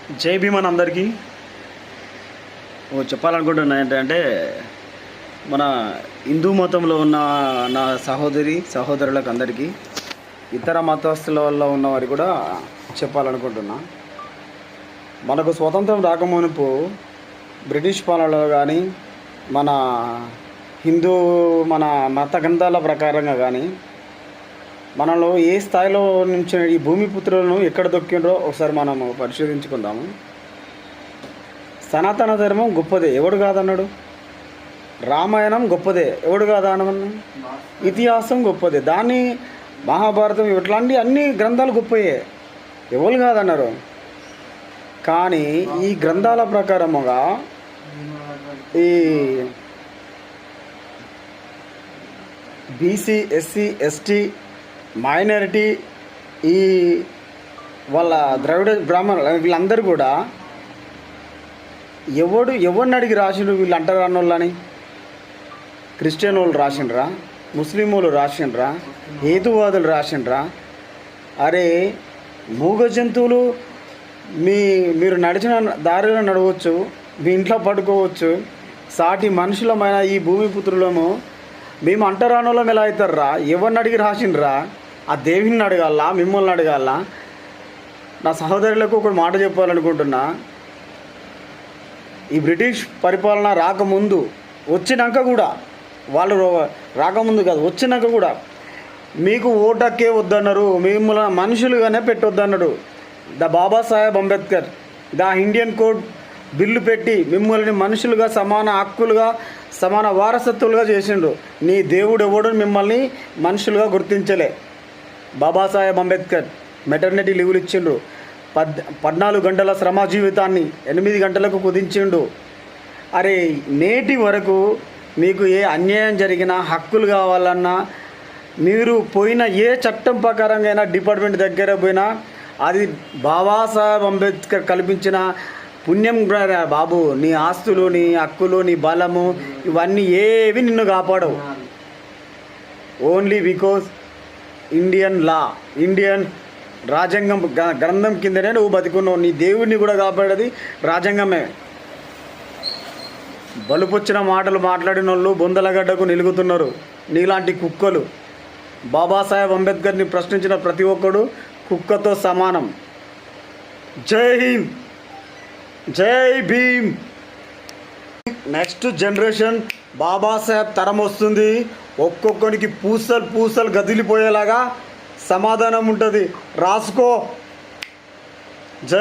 జై భీమన్ అందరికీ చెప్పాలనుకుంటున్నా ఏంటంటే మన హిందూ మతంలో ఉన్న నా సహోదరులకు అందరికీ ఇతర మతస్థుల వల్ల ఉన్నవారు కూడా చెప్పాలనుకుంటున్నా. మనకు స్వతంత్రం రాకమునుపు బ్రిటిష్ పాలనలో కానీ మన మన మత గ్రంథాల ప్రకారంగా కానీ మనలో ఏ స్థాయిలో నుంచి ఈ భూమిపుత్రులను ఎక్కడ దొక్కిండ్రో ఒకసారి మనము పరిశోధించుకుందాము. సనాతన ధర్మం గొప్పదే, ఎవడు కాదన్నాడు? రామాయణం గొప్పదే, ఎవడు కాదన్నాడు? ఇతిహాసం గొప్పదే, దాన్ని మహాభారతం ఇట్లాంటి అన్ని గ్రంథాలు గొప్పయే, ఎవరు కాదన్నారు. కానీ ఈ గ్రంథాల ప్రకారముగా ఈ బీసీ, ఎస్సీ, ఎస్టీ, మైనారిటీ, ఈ వాళ్ళ ద్రవిడ బ్రాహ్మణ వీళ్ళందరూ కూడా ఎవరిని అడిగి రాసిండ్రు? వీళ్ళు అంటారు అన్నోళ్ళని. క్రిస్టియన్ వాళ్ళు రాసిండ్రా, ముస్లిం వాళ్ళు రాసిండ్రా, హేతువాదులు రాసిండ్రా? అరే మూగ జంతువులు మీరు నడిచిన దారిలో నడవచ్చు, మీ ఇంట్లో పడుకోవచ్చు, సాటి మనుషులమైన ఈ భూమిపుత్రులము మేము అంటరానోళ్ళం ఎలా అవుతారా? ఎవరిని అడిగి రాసిండ్రా? ఆ దేవుని అడగాల, మిమ్మల్ని అడగాల? నా సహోదరులకు ఒక మాట చెప్పాలనుకుంటున్నా. ఈ బ్రిటిష్ పరిపాలన రాకముందు, వచ్చినాక కూడా, వాళ్ళు రాకముందు కాదు వచ్చినాక కూడా మీకు ఓటక్కే వద్దన్నారు, మిమ్మల్ని మనుషులుగానే పెట్టొద్దన్నాడు. Babasaheb Ambedkar Indian code bill పెట్టి మిమ్మల్ని మనుషులుగా, సమాన హక్కులుగా, సమాన వారసత్వులుగా చేసిండు. నీ దేవుడు ఎవడు మిమ్మల్ని మనుషులుగా గుర్తించలే. బాబాసాహెబ్ అంబేద్కర్ మెటర్నిటీ లీవులు ఇచ్చిండు. 14 గంటల శ్రమ జీవితాన్ని 8 గంటలకు కుదించిండు. అరే నేటి వరకు మీకు ఏ అన్యాయం జరిగినా, హక్కులు కావాలన్నా, మీరు పోయిన ఏ చట్టం ప్రకారంగా అయినా డిపార్ట్మెంట్ దగ్గర పోయినా అది బాబాసాహెబ్ అంబేద్కర్ కల్పించిన పుణ్యం బాబు. నీ ఆస్తులు, నీ హక్కులు, నీ బలము ఇవన్నీ ఏవి నిన్ను కాపాడవు. Only because Indian law, Indian రాజ్యాంగం గ్రంథం కిందనే నువ్వు బతికున్నావు. నీ దేవుడిని కూడా కాపాడేది రాజ్యాంగమే. బలుపొచ్చిన మాటలు మాట్లాడిన వాళ్ళు బొందలగడ్డకు నిలుగుతున్నారు నీలాంటి కుక్కలు. బాబాసాహెబ్ అంబేద్కర్ని ప్రశ్నించిన ప్రతి ఒక్కడు కుక్కతో సమానం. జై హింద్, జై భీమ్. నెక్స్ట్ జనరేషన్ బాబాసాహెబ్ తరం వస్తుంది. ఒక్కొక్కరికి పూసలు గదిలిపోయేలాగా సమాధానం ఉంటుంది. రాసుకో. జై